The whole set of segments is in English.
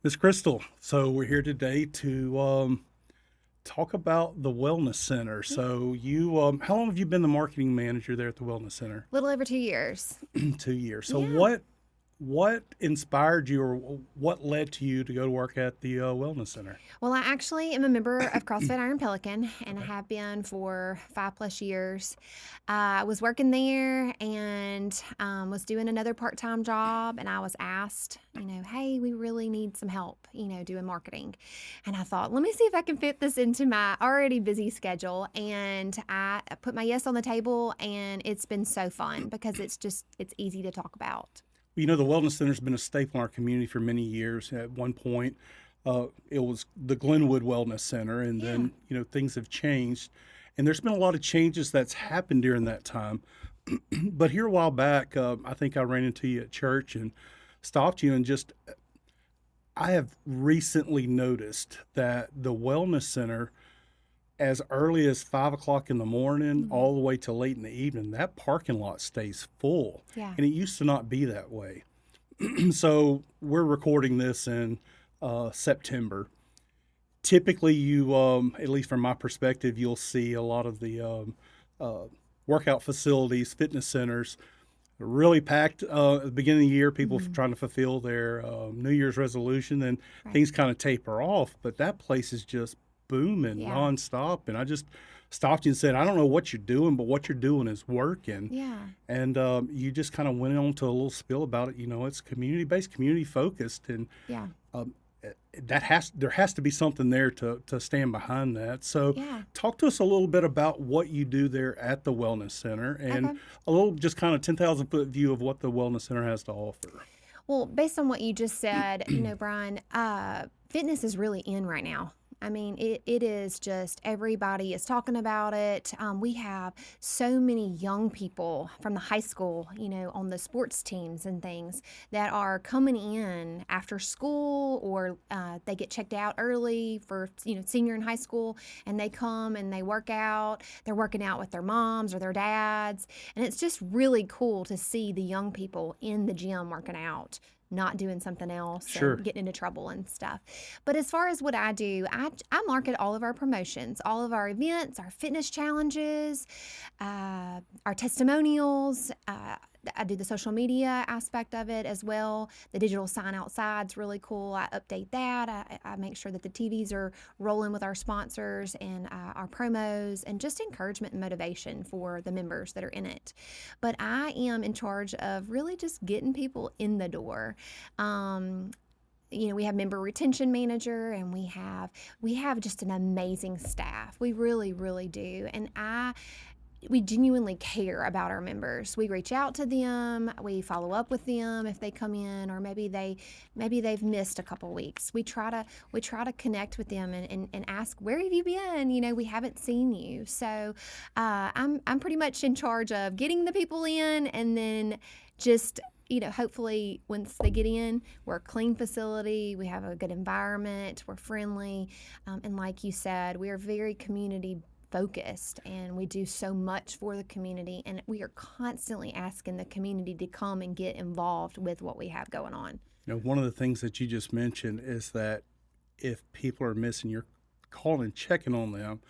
Miss Krystal, so we're here today to talk about the Wellness Center. So how long have you been the marketing manager there at the Wellness Center? Little over 2 years. 2 years. So Yeah. what inspired you, or what led to you to go to work at the Wellness Center? Well, I actually am a member of CrossFit Iron Pelican, and I Okay. have been for 5 plus years. I was working there and was doing another part time job, and I was asked, hey, we really need some help, doing marketing. And I thought, let me see if I can fit this into my already busy schedule. And I put my yes on the table, and it's been so fun because it's easy to talk about. You know, the Wellness Center's been a staple in our community for many years. At one point, it was the Glenwood Wellness Center, and Yeah. then things have changed, and there's been a lot of changes that's happened during that time. But here a while back, I think I ran into you at church and stopped you, and just I have recently noticed that the Wellness Center, as early as 5 o'clock in the morning, Mhm. all the way to late in the evening, that parking lot stays full, Yeah. and it used to not be that way. So we're recording this in September. Typically, at least from my perspective, you'll see a lot of the uh, workout facilities, fitness centers, really packed at the beginning of the year. People Mhm. trying to fulfill their New Year's resolution, and Right. things kind of taper off. But that place is just booming Yeah. nonstop. And I just stopped you and said, I don't know what you're doing, but what you're doing is working. Yeah. And you just kind of went on to a little spill about it. It's community based, community focused, and Yeah. um, there has to be something there to stand behind that. So, Yeah. talk to us a little bit about what you do there at the Wellness Center, and Okay. a little just kind of 10,000 foot view of what the Wellness Center has to offer. Well, based on what you just said, Brian, fitness is really in right now. I mean, it is just everybody is talking about it. We have so many young people from the high school, on the sports teams and things that are coming in after school or they get checked out early for, senior in high school and they come and they work out. They're working out with their moms or their dads. And it's just really cool to see the young people in the gym working out, not doing something else Sure. and getting into trouble and stuff. But as far as what I do, I market all of our promotions, all of our events, our fitness challenges, our testimonials. I do the social media aspect of it as well. The digital sign outside is really cool. I update that. I make sure that the TVs are rolling with our sponsors and our promos and just encouragement and motivation for the members that are in it. But I am in charge of really just getting people in the door. We have member retention manager and we have just an amazing staff. We really, really do. And we genuinely care about our members. We reach out to them, we follow up with them if they come in, or maybe they've missed a couple weeks. We try to connect with them and ask, where have you been? We haven't seen you. So I'm pretty much in charge of getting the people in, and then just hopefully once they get in, we're a clean facility, we have a good environment, we're friendly, and like you said, we are very community focused and we do so much for the community, and we are constantly asking the community to come and get involved with what we have going on. One of the things that you just mentioned is that if people are missing, you're calling and checking on them.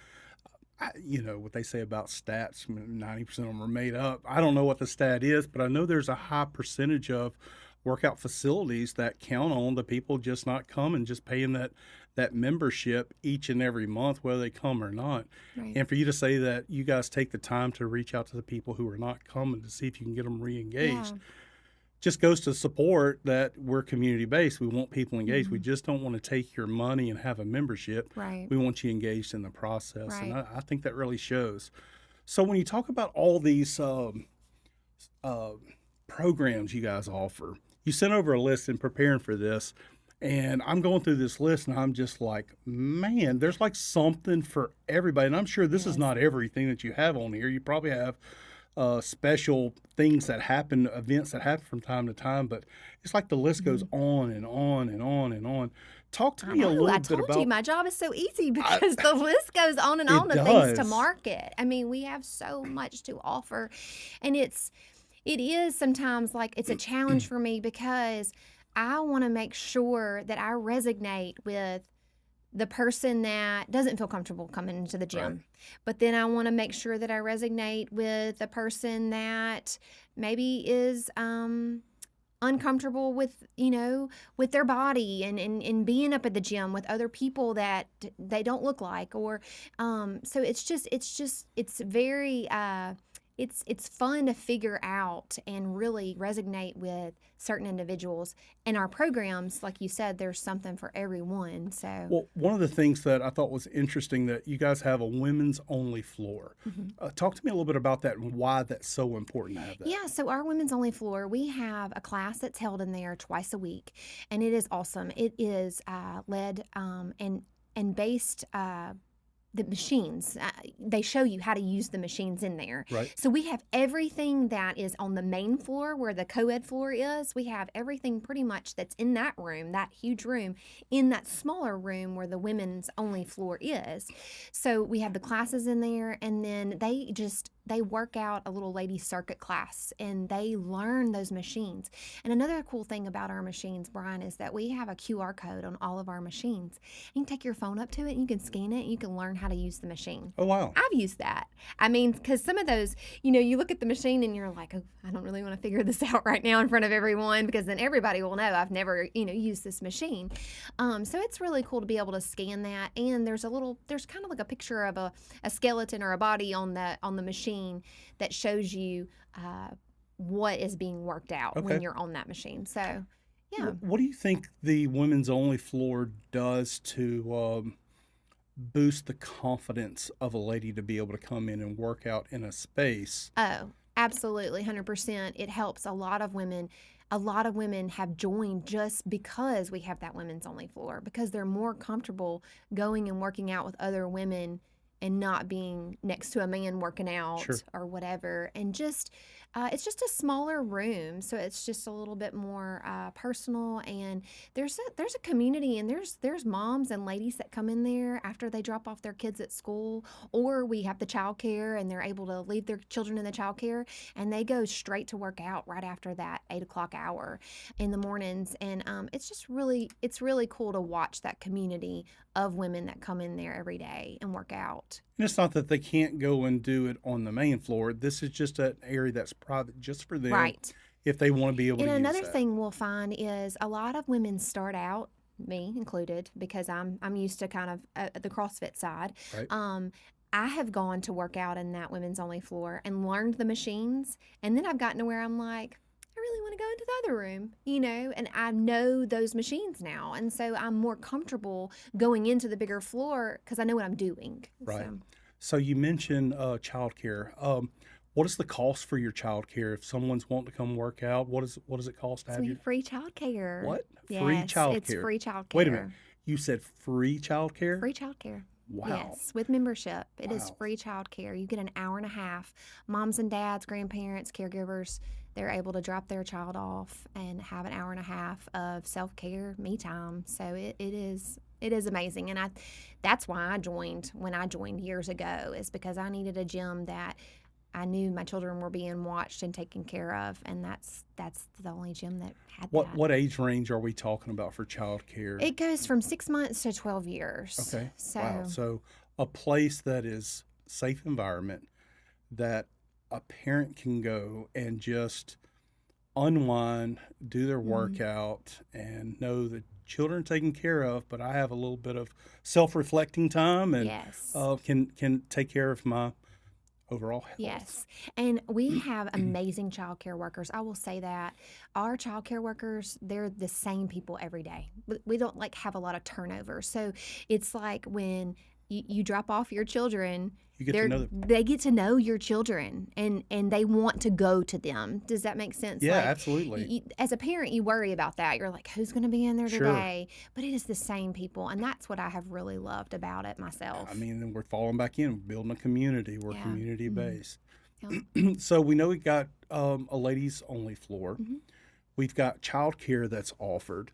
What they say about stats, 90% of them are made up. I don't know what the stat is, but I know there's a high percentage of workout facilities that count on the people just not coming, just paying that membership each and every month, whether they come or not. Right. And for you to say that you guys take the time to reach out to the people who are not coming to see if you can get them Yeah. re-engaged, just goes to support that we're community based. We want people engaged. We Mhm. just don't want to take your money and have a membership. Right. We want you engaged in the process, and Right. I think that really shows. So when you talk about all these uh, programs you guys offer, you sent over a list in preparing for this, and I'm going through this list, and I'm just like, man, there's like something for everybody. And I'm sure this is Yes. not everything that you have on here. You probably have special things that happen, events that happen from time to time, but it's like the list goes Mhm. on and on and on and on. Talk to I me a know. little I bit told you about my job is so easy I, because the list goes on and it on of things to does. market. I mean, we have so much to offer, and it is sometimes like it's a challenge for me because I want to make sure that I resonate with the person that doesn't feel comfortable coming into the Right. gym. But then I want to make sure that I resonate with the person that maybe is uncomfortable with, with their body and being up at the gym with other people that they don't look like. Or so it's very it's fun to figure out and really resonate with certain individuals. In our programs, like you said, there's something for everyone. So Well, one of the things that I thought was interesting that you guys have a women's only floor. mhm. Talk to me a little bit about that and why that's so important to have that. Yeah, so our women's only floor, we have a class that's held in there twice a week, and it is awesome. It is led and based. The machines, they show you how to use the machines in there. Right. So we have everything that is on the main floor where the co-ed floor is. We have everything pretty much that's in that room, that huge room, in that smaller room where the women's only floor is. So we have the classes in there, and then they work out a little lady circuit class and they learn those machines. And another cool thing about our machines, Brian, is that we have a QR code on all of our machines. You can take your phone up to it and you can scan it and you can learn how to use the machine. Oh, wow. I've used that. I mean, because some of those, you look at the machine and you're like, oh, I don't really want to figure this out right now in front of everyone, because then everybody will know I've never, used this machine. So it's really cool to be able to scan that. And there's kind of like a picture of a skeleton or a body on the machine that shows you what is being worked out Okay. when you're on that machine. So, yeah. What do you think the women's only floor does to boost the confidence of a lady to be able to come in and work out in a space? Oh, absolutely, 100%. It helps a lot of women. A lot of women have joined just because we have that women's only floor, because they're more comfortable going and working out with other women and not being next to a man working out Sure. or whatever. And just it's just a smaller room, so it's just a little bit more personal. And there's a community, and there's moms and ladies that come in there after they drop off their kids at school, or we have the child care and they're able to leave their children in the child care, and they go straight to work out right after that 8 o'clock hour in the mornings. And it's really cool to watch that community of women that come in there every day and work out. And it's not that they can't go and do it on the main floor. This is just an area that's private just for them, Right. if they want to be able And to use another that. thing we'll find is a lot of women start out, me included, because I'm used to kind of the CrossFit side. Right. I have gone to work out in that women's only floor and learned the machines, and then I've gotten to where I'm like, I really want to go into the other room, and I know those machines now, and so I'm more comfortable going into the bigger floor because I know what I'm doing. Right. So, So you mentioned childcare. What is the cost for your childcare if someone's wanting to come work out? What does it cost to so have we you? have free childcare. What? Free Yes, childcare? it's free childcare. Wait a minute. You said free childcare? Free childcare. Wow. Yes, with membership. It is Wow. free childcare. You get an hour and a half. Moms and dads, grandparents, caregivers, they're able to drop their child off and have an hour and a half of self-care, me time. So it is amazing. And that's why I joined when I joined years ago, is because I needed a gym that I knew my children were being watched and taken care of, and that's the only gym that had that. What age range are we talking about for childcare? It goes from 6 months to 12 years. Okay. So Wow. So a place that is safe environment that a parent can go and just unwind, do their workout, and know that children are taken care of, but I have a little bit of self-reflecting time and yes. can take care of my overall health. Yes. And we have amazing child care workers. I will say that our child care workers, they're the same people every day. We don't have a lot of turnover. So it's like when you drop off your children, You get to know them. they get to know your children and they want to go to them. Does that make sense? Yeah, absolutely. As a parent, you worry about that. You're like, who's going to be in there Sure. today? But it is the same people. And that's what I have really loved about it myself. I mean, and we're falling back in, building a community. We're Yeah. community based. Yeah. So we know we got a ladies only floor. Mhm. We've got childcare that's offered.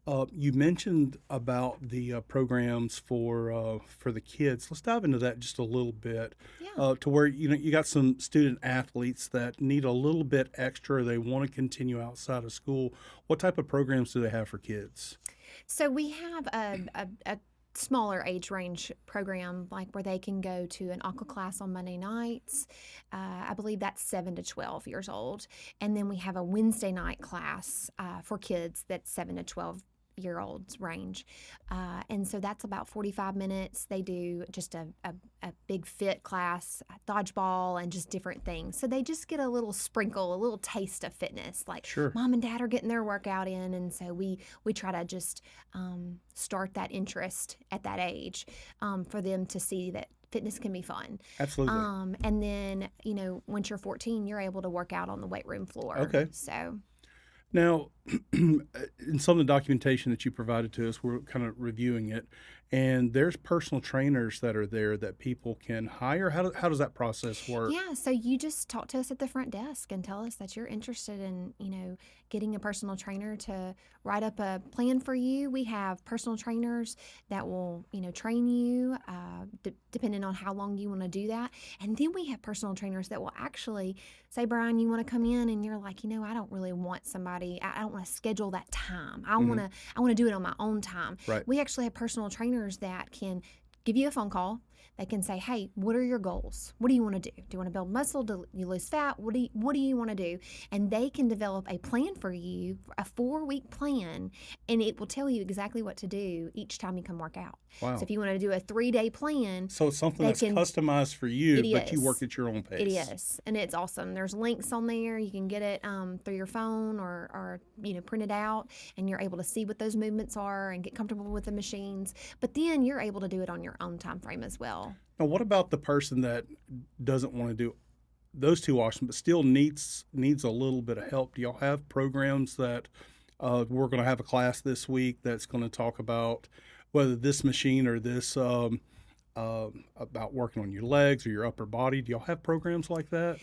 You mentioned about the programs for the kids. Let's dive into that just a little bit. Yeah. To where you got some student athletes that need a little bit extra. They want to continue outside of school. What type of programs do they have for kids? So we have a smaller age range program, like where they can go to an aqua class on Monday nights. I believe that's 7 to 12 years old. And then we have a Wednesday night class for kids that's 7 to 12 year olds range. And so that's about 45 minutes. They do just a big fit class, dodgeball, and just different things. So they just get a little sprinkle, a little taste of fitness. Like Sure, mom and dad are getting their workout in. And so we try to just start that interest at that age for them to see that fitness can be fun. absolutely. And then, once you're 14, you're able to work out on the weight room floor. Okay. So, Now, in some of the documentation that you provided to us, we're kind of reviewing it, and there's personal trainers that are there that people can hire. How does that process work? yeah, so you just talk to us at the front desk and tell us that you're interested in, getting a personal trainer to write up a plan for you. We have personal trainers that will, train you depending on how long you want to do that. And then we have personal trainers that will actually say, Brian, you want to come in, and you're like, I don't really want somebody. I don't want to schedule that time. I want Hmm. to do it on my own time. Right. We actually have personal trainers that can give you a phone call. They can say, hey, what are your goals? What do you want to do? Do you want to build muscle? Do you lose fat? What do you want to do? And they can develop a plan for you, a 4-week plan, and it will tell you exactly what to do each time you come work out. So Wow. if you want to do a 3-day plan, So it's something they that's can. customized for you, It but you work is. at your own It pace. is, and it's awesome. There's links on there. You can get it through your phone or print it out, and you're able to see what those movements are and get comfortable with the machines. But then you're able to do it on your own time frame as well. Now, what about the person that doesn't want to do those two options, but still needs a little bit of help? Do y'all have programs that we're going to have a class this week that's going to talk about whether this machine or this about working on your legs or your upper body? Do y'all have programs like that?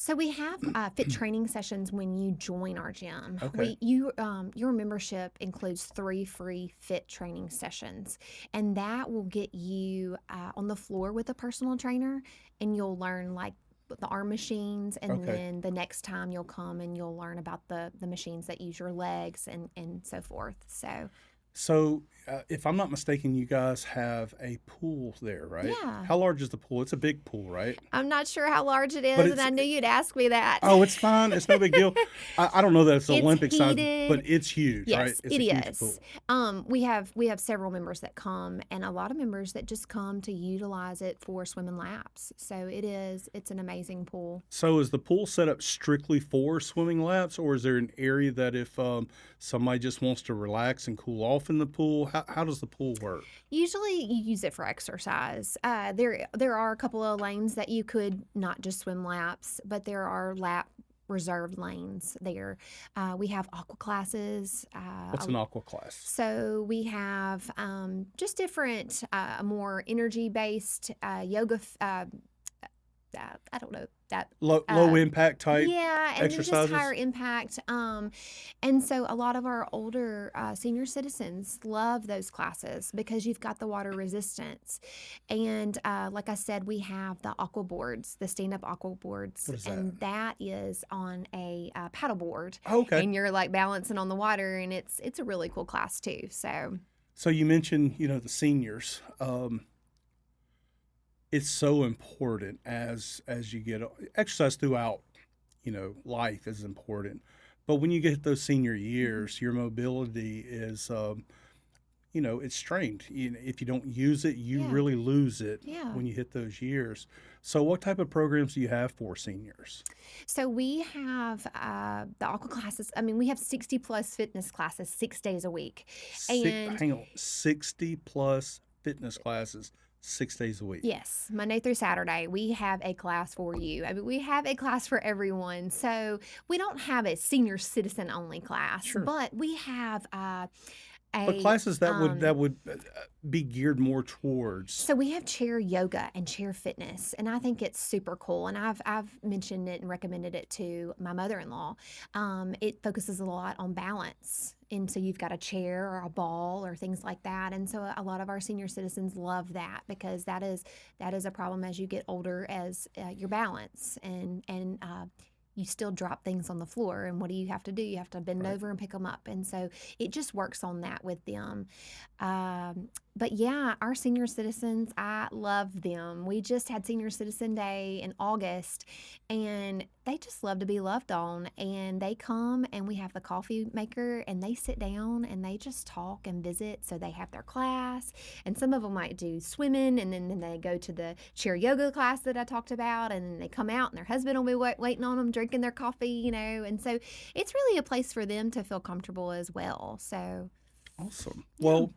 So we have fit training sessions when you join our gym. Okay. Your membership includes 3 free fit training sessions, and that will get you on the floor with a personal trainer, and you'll learn like the arm machines, and Okay. then the next time you'll come and you'll learn about the machines that use your legs and so forth. So So, if I'm not mistaken, you guys have a pool there, right? yeah, How large is the pool? It's a big pool, right? I'm not sure how large it But is, and it's I knew you'd ask me that. oh, it's fine. It's no big deal. I don't know that it's It's Olympic size, but heated. it's huge, right? Yes, It's it a huge is. pool. We have several members that come, and a lot of members that just come to utilize it for swimming laps. So it's an amazing pool. So, is the pool set up strictly for swimming laps, or is there an area that if somebody just wants to relax and cool off in the pool, how does the pool work? Usually, you use it for exercise. There are a couple of lanes that you could not just swim laps, but there are lap reserved lanes there. We have aqua classes. What's an aqua class? So we have just different, more energy based yoga. I don't know that. Low impact type Yeah, and then just exercises? higher impact. And so a lot of our older senior citizens love those classes because you've got the water resistance. And like I said, we have the aqua boards, the stand up aqua boards, What is that? and that is on a paddle board, Oh, okay. and you're like balancing on the water, and it's a really cool class too. So So you mentioned, the seniors. It's so important as you get exercise throughout, life is important. But when you get those senior years, your mobility is, it's strained. If you don't use it, you yeah, really lose it yeah. when you hit those years. So, what type of programs do you have for seniors? So we have the aqua classes. I mean, we have 60 plus fitness classes 6 days a week, and Hang on, 60 plus fitness classes, 6 days a week. yes, Monday through Saturday, we have a class for you. I mean, we have a class for everyone. So we don't have a senior citizen only class, Sure. but we have But a classes that would be geared more towards. So we have chair yoga and chair fitness, and I think it's super cool. And I've mentioned it and recommended it to my mother-in-law. It focuses a lot on balance, and so you've got a chair or a ball or things like that. And so a lot of our senior citizens love that because that is a problem as you get older, as your balance and you still drop things on the floor. And what do you have to do? You have to bend Right. over and pick them up. And so it just works on that with them. But yeah, our senior citizens, I love them. We just had Senior Citizen Day in August, and they just love to be loved on. And they come, and we have the coffee maker, and they sit down and they just talk and visit. So they have their class, and some of them might do swimming, and then they go to the chair yoga class that I talked about, and then they come out, and their husband will be waiting on them, drinking their coffee, And so it's really a place for them to feel comfortable as well. So, Awesome. yeah. Well,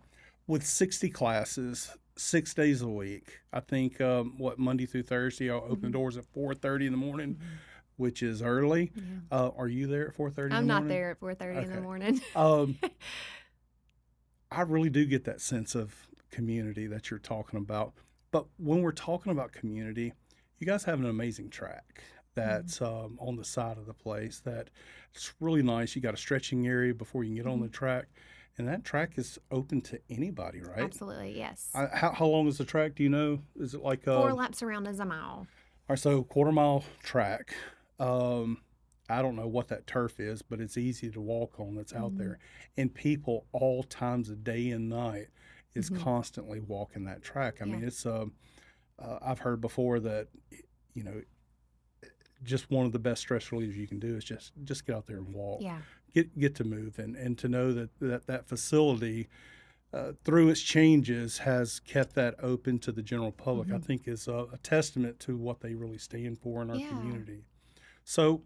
with 60 classes, 6 days a week, I think Monday through Thursday, I'll open the Mhm. doors at 4:30 in the morning, Mhm. which is early. Yeah. Are you there at 4:30 in the I'm not morning? there at 4:30 in the Okay. morning. Um, I really do get that sense of community that you're talking about. But when we're talking about community, you guys have an amazing track Mhm. that's on the side of the place that it's really nice. You got a stretching area before you can get on the Mhm. track, and that track is open to anybody, right? Absolutely, yes. How long is the track? Do you know? Is it like 4 laps around is a mile. or so quarter-mile track? Um, I don't know what that turf is, but it's easy to walk on that's out Mhm. there. And people all times of day and night is Mhm. constantly walking that track. I Yeah. mean, I've heard before that, you know, just one of the best stress relievers you can do is just get out there and walk, Yeah. get to move, and to know that facility through its changes has kept that open to the general public. I Mhm. think is a testament to what they really stand for in our Yeah. community. So,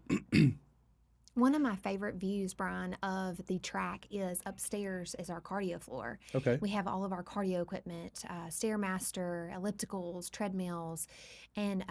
One of my favorite views, Brian, of the track is upstairs is our cardio floor. okay, We have all of our cardio equipment, Stairmaster, ellipticals, treadmills, and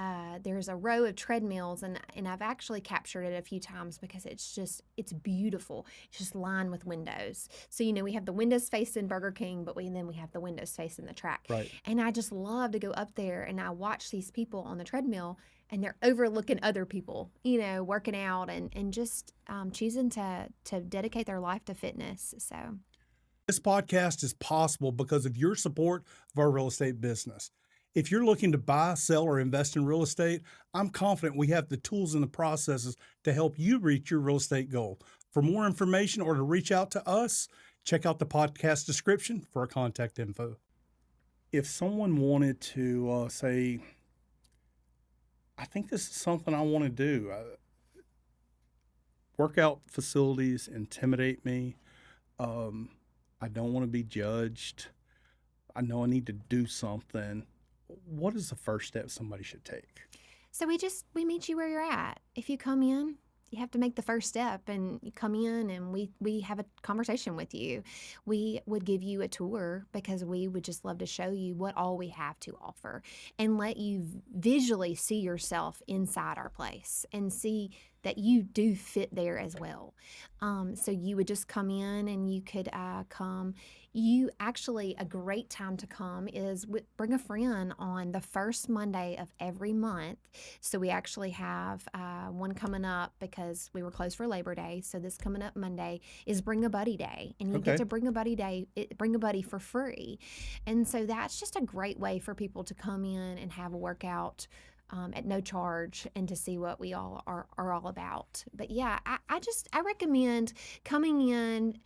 there's a row of treadmills, and I've actually captured it a few times because it's beautiful. It's just lined with windows. So we have the windows facing Burger King, but then we have the windows facing the track, right. and I just love to go up there and I watch these people on the treadmill and they're overlooking other people, working out and just choosing to dedicate their life to fitness. So, This podcast is possible because of your support of our real estate business. If you're looking to buy, sell, or invest in real estate, I'm confident we have the tools and the processes to help you reach your real estate goal. For more information or to reach out to us, check out the podcast description for our contact info. If someone wanted to say, I think this is something I want to do, workout facilities intimidate me. Um, I don't want to be judged. I know I need to do something. What is the first step somebody should take? we meet you where you're at. If you come in, you have to make the first step and you come in and we have a conversation with you. We would give you a tour because we would just love to show you what all we have to offer and let you visually see yourself inside our place and see that you do fit there as well. So you would just come in and you could come. You actually, a great time to come is bring a friend on the first Monday of every month. So we actually have one coming up because we were closed for Labor Day. So this coming up Monday is Bring a Buddy Day, and you get Okay. to bring a buddy for free. And so that's just a great way for people to come in and have a workout at no charge and to see what we all are all about. But yeah, I recommend coming in,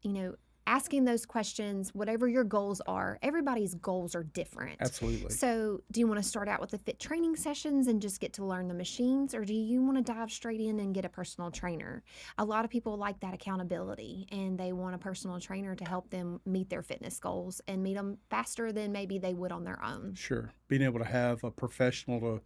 you know, asking those questions, whatever your goals are. Everybody's goals are different. Absolutely. So, do you want to start out with the fit training sessions and just get to learn the machines, or do you want to dive straight in and get a personal trainer? A lot of people like that accountability and they want a personal trainer to help them meet their fitness goals and meet them faster than maybe they would on their own. Sure. Being able to have a professional to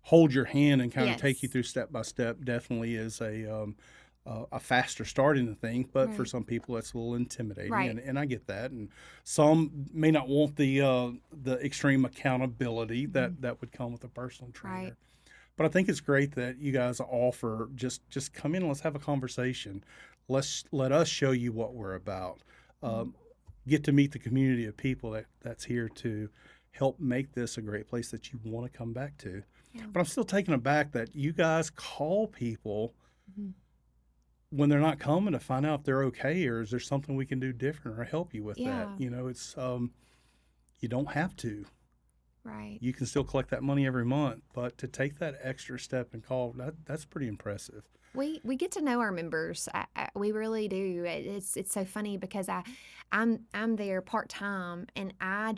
hold your hand and kind of take you Yes. through step by step definitely is a faster starting the thing. But for Right. some people, that's a little intimidating, Right. and I get that. And some may not want the extreme accountability Mhm. that would come with a personal Right. trainer. But I think it's great that you guys offer just come in and let's have a conversation. Let us show you what we're about. Mhm. Um, get to meet the community of people that's here to help make this a great place that you want to come back to. Yeah. But I'm still taken aback that you guys call people Mhm. when they're not coming to find out if they're okay, or is there something we can do different or help you with that? Yeah. It's you don't have to. Right. You can still collect that money every month, but to take that extra step and call, that's pretty impressive. We get to know our members. We really do. It's so funny because I'm there part time, and I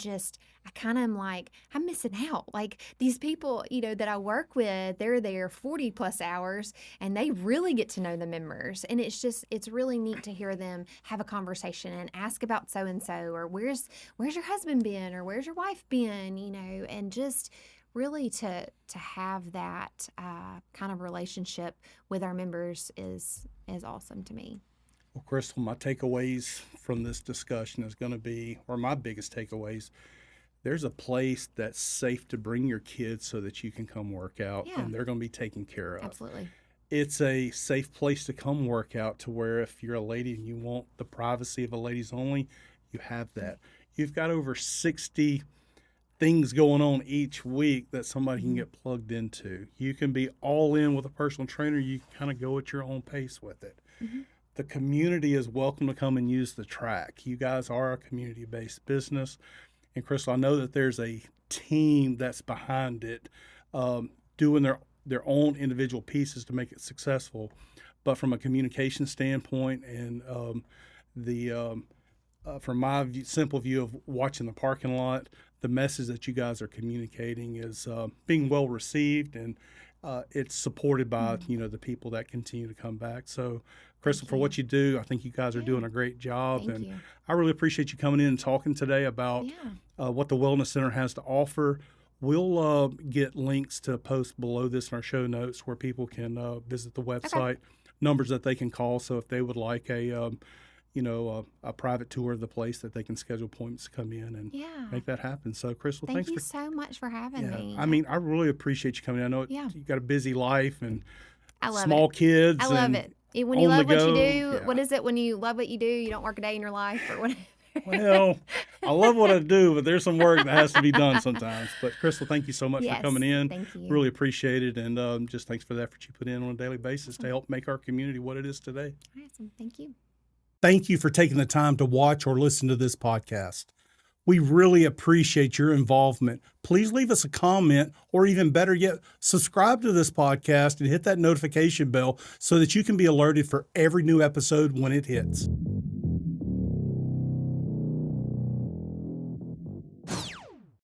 kind of am like, I'm missing out. Like these people, that I work with, they're there 40 plus hours, and they really get to know the members, and it's really neat to hear them have a conversation and ask about so and so, or where's your husband been, or where's your wife been, and just really to have that kind of relationship with our members is awesome to me. Well, Krystal, my takeaways from this discussion is going to be, or my biggest takeaways, there's a place that's safe to bring your kids so that you can come work out, Yeah. and they're going to be taken care of. Absolutely. It's a safe place to come work out, to where if you're a lady and you want the privacy of a ladies only, you have that. You've got over 60 things going on each week that somebody can get plugged into. You can be all in with a personal trainer. You can kind of go at your own pace with it. Mm-hmm. The community is welcome to come and use the track. You guys are a community-based business. And Krystal, I know that there's a team that's behind it, doing their own individual pieces to make it successful. But from a communication standpoint, and from my simple view of watching the parking lot, the message that you guys are communicating is being well received, and it's supported by the people that continue to come back. So, Krystal, for what you do, I think you guys are doing a great job, Thank and you. I really appreciate you coming in and talking today about what the Wellness Center has to offer. We'll get links to post below this in our show notes where people can visit the website, numbers that they can call. So if they would like a private tour of the place, that they can schedule appointments to come in and make that happen. So, Krystal, Thank thanks you for so much for having me. I mean, I really appreciate you coming in. I know you got a busy life and I love small it. kids. I love and it. When you on love the what you go. do, what is it when you love what you do, you don't work a day in your life or whatever? Well, I love what I do, but there's some work that has to be done sometimes. But Krystal, thank you so much for coming in. Thank you. Really appreciate it. And just thanks for the effort you put in on a daily basis to help make our community what it is today. Awesome. Thank you. Thank you for taking the time to watch or listen to this podcast. We really appreciate your involvement. Please leave us a comment, or even better yet, subscribe to this podcast and hit that notification bell so that you can be alerted for every new episode when it hits.